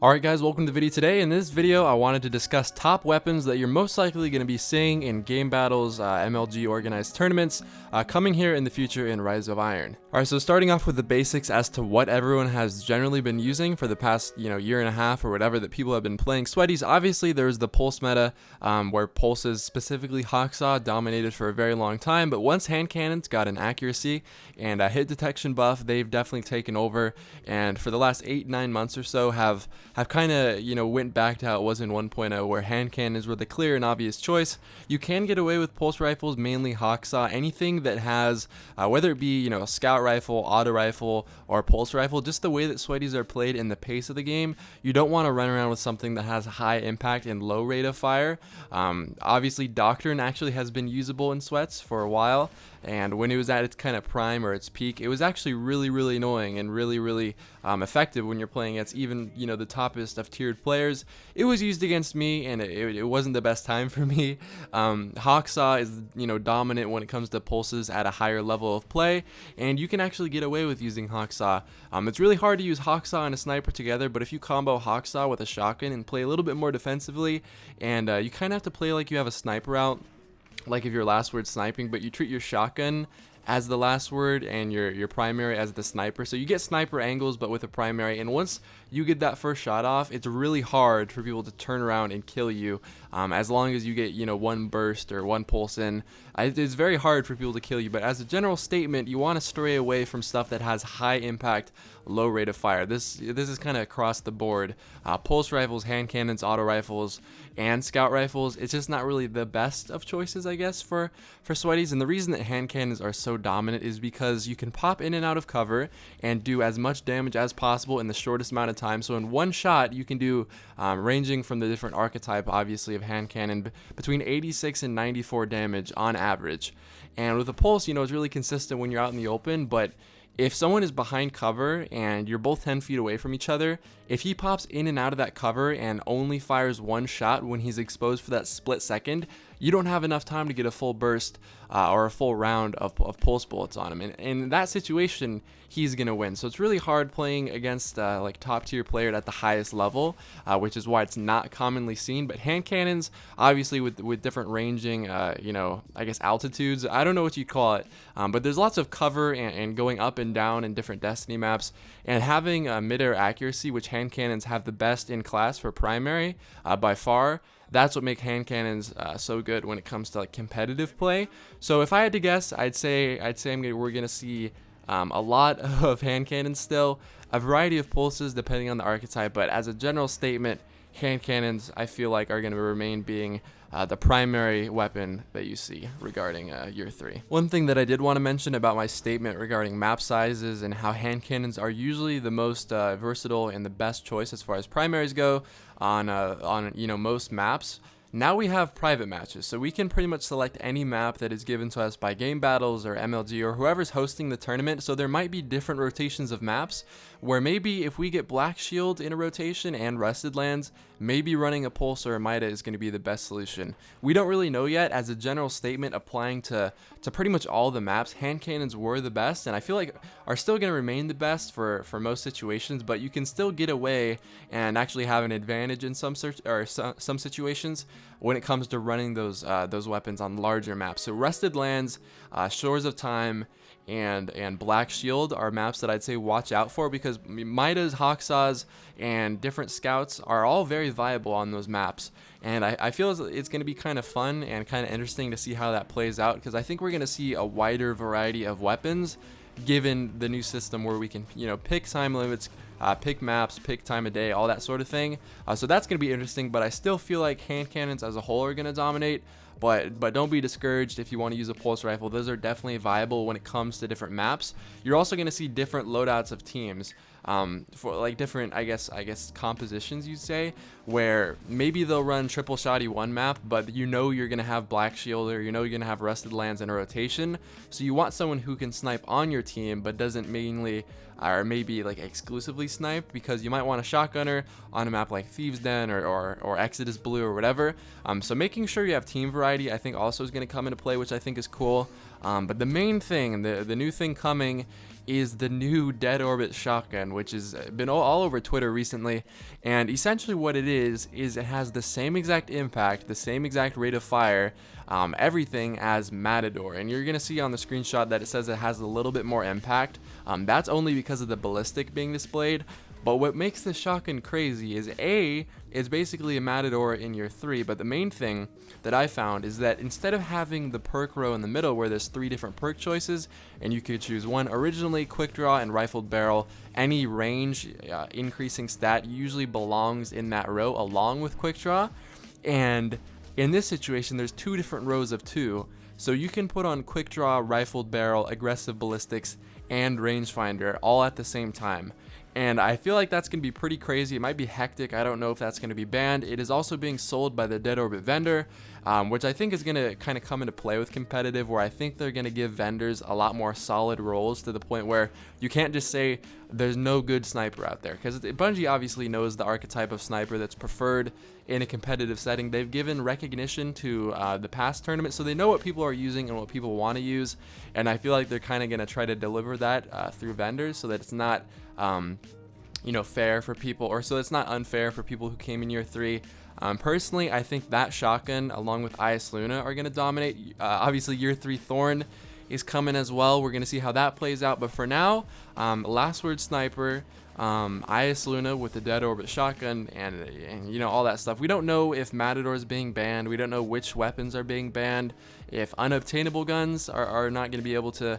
Alright guys, welcome to the video today. In this video, I wanted to discuss top weapons that you're most likely going to be seeing in game battles, MLG organized tournaments, coming here in the future in Rise of Iron. Alright, so starting off with the basics as to what everyone has generally been using for the past, year and a half or whatever that people have been playing sweaties. Obviously, there's the pulse meta, where pulses, specifically Hawksaw, dominated for a very long time, but once hand cannons got an accuracy and a hit detection buff, they've definitely taken over, and for the last 8-9 months or so have kind of, went back to how it was in 1.0, where hand cannons were the clear and obvious choice. You can get away with pulse rifles, mainly Hawksaw, anything that has, whether it be, a scout rifle, auto rifle, or pulse rifle, just the way that sweaties are played in the pace of the game, you don't want to run around with something that has high impact and low rate of fire. Obviously, Doctrine actually has been usable in sweats for a while, and when it was at its kind of prime or its peak, it was actually really annoying and really effective when you're playing against even, the toppest of tiered players. It was used against me, and it wasn't the best time for me. Hawksaw is, dominant when it comes to pulses at a higher level of play, and you can actually get away with using Hawksaw. It's really hard to use Hawksaw and a sniper together, but if you combo Hawksaw with a shotgun and play a little bit more defensively, and you kind of have to play like you have a sniper out, like if you're last word sniping, but you treat your shotgun as the last word and your primary as the sniper, so you get sniper angles but with a primary, and once you get that first shot off, it's really hard for people to turn around and kill you, as long as you get one burst or one pulse in. It's very hard for people to kill you, but as a general statement, you want to stray away from stuff that has high impact, low rate of fire. This is kind of across the board. Pulse rifles, hand cannons, auto rifles, and scout rifles, it's just not really the best of choices, I guess, for sweaties. And the reason that hand cannons are so dominant is because you can pop in and out of cover and do as much damage as possible in the shortest amount of time. So in one shot, you can do, ranging from the different archetype, obviously, of hand cannon, between 86 and 94 damage on average. And with a pulse, it's really consistent when you're out in the open, but if someone is behind cover and you're both 10 feet away from each other, if he pops in and out of that cover and only fires one shot when he's exposed for that split second, you don't have enough time to get a full burst or a full round of pulse bullets on him. And in that situation, he's going to win. So it's really hard playing against like top tier player at the highest level, which is why it's not commonly seen. But hand cannons, obviously with different ranging, I guess altitudes, I don't know what you'd call it, but there's lots of cover and going up and down in different Destiny maps, and having mid-air accuracy, which hand cannons have the best in class for primary by far. That's what makes hand cannons so good when it comes to like competitive play. So if I had to guess, I'd say we're gonna see a lot of hand cannons still, a variety of pulses depending on the archetype, but as a general statement, hand cannons I feel like are gonna remain being the primary weapon that you see regarding year 3. One thing that I did want to mention about my statement regarding map sizes and how hand cannons are usually the most versatile and the best choice as far as primaries go on most maps. Now we have private matches, so we can pretty much select any map that is given to us by game battles or MLG or whoever's hosting the tournament. So there might be different rotations of maps where maybe if we get Black Shield in a rotation and Rusted Lands, maybe running a Pulse or a Mida is going to be the best solution. We don't really know yet. As a general statement applying to pretty much all the maps, hand cannons were the best, and I feel like are still going to remain the best for most situations, but you can still get away and actually have an advantage in some situations when it comes to running those weapons on larger maps. So Rusted Lands, Shores of Time, and Black Shield are maps that I'd say watch out for, because Midas, Hawksaws, and different scouts are all very viable on those maps. And I feel it's going to be kind of fun and kind of interesting to see how that plays out, because I think we're going to see a wider variety of weapons given the new system where we can, pick time limits, pick maps, pick time of day, all that sort of thing. So that's going to be interesting, but I still feel like hand cannons as a whole are going to dominate. But don't be discouraged if you want to use a pulse rifle. Those are definitely viable when it comes to different maps. You're also going to see different loadouts of teams, for like different, I guess compositions, you'd say, where maybe they'll run triple shoddy one map, but you're going to have Black Shield, or you're going to have Rusted Lands in a rotation. So you want someone who can snipe on your team but doesn't mainly or maybe like exclusively snipe, because you might want a shotgunner on a map like Thieves Den or Exodus Blue or whatever. So making sure you have team variety I think also is going to come into play, which I think is cool. But the main thing, the new thing coming is the new dead orbit shotgun, which has been all over Twitter recently. And essentially what it is it has the same exact impact, the same exact rate of fire, everything as Matador. And you're gonna see on the screenshot that it says it has a little bit more impact. That's only because of the ballistic being displayed. But what makes this shotgun crazy is it's basically a Matador in year 3, but the main thing that I found is that instead of having the perk row in the middle where there's 3 different perk choices and you could choose one, originally quick draw and rifled barrel, any range increasing stat usually belongs in that row along with quick draw. And in this situation there's 2 different rows of 2, so you can put on quick draw, rifled barrel, aggressive ballistics, and rangefinder all at the same time. And I feel like that's going to be pretty crazy. It might be hectic. I don't know if that's going to be banned. It is also being sold by the Dead Orbit vendor, which I think is going to kind of come into play with competitive, where I think they're going to give vendors a lot more solid roles to the point where you can't just say there's no good sniper out there. Because Bungie obviously knows the archetype of sniper that's preferred in a competitive setting. They've given recognition to the past tournament, so they know what people are using and what people want to use. And I feel like they're kind of going to try to deliver that through vendors so that it's not fair for people, or so it's not unfair for people who came in year 3. Personally, I think that shotgun along with IS Luna are going to dominate. Obviously year 3 Thorn is coming as well. We're going to see how that plays out, but for now, Last Word Sniper, IS Luna with the Dead Orbit shotgun, and all that stuff. We don't know if Matador is being banned. We don't know which weapons are being banned. If unobtainable guns are not going to be able to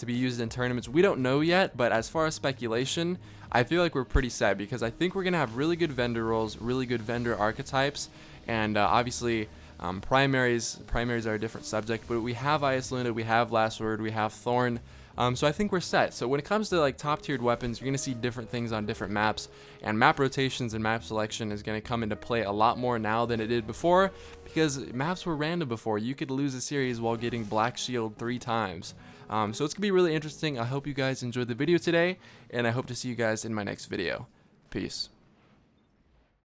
be used in tournaments, we don't know yet. But as far as speculation, I feel like we're pretty set, because I think we're going to have really good vendor roles, really good vendor archetypes, and obviously primaries are a different subject. But we have IS Luna, we have Last Word, we have Thorn. So I think we're set. So when it comes to like top tiered weapons, you're going to see different things on different maps, and map rotations and map selection is going to come into play a lot more now than it did before, because maps were random before. You could lose a series while getting Black Shield 3 times. So it's going to be really interesting. I hope you guys enjoyed the video today, and I hope to see you guys in my next video. Peace.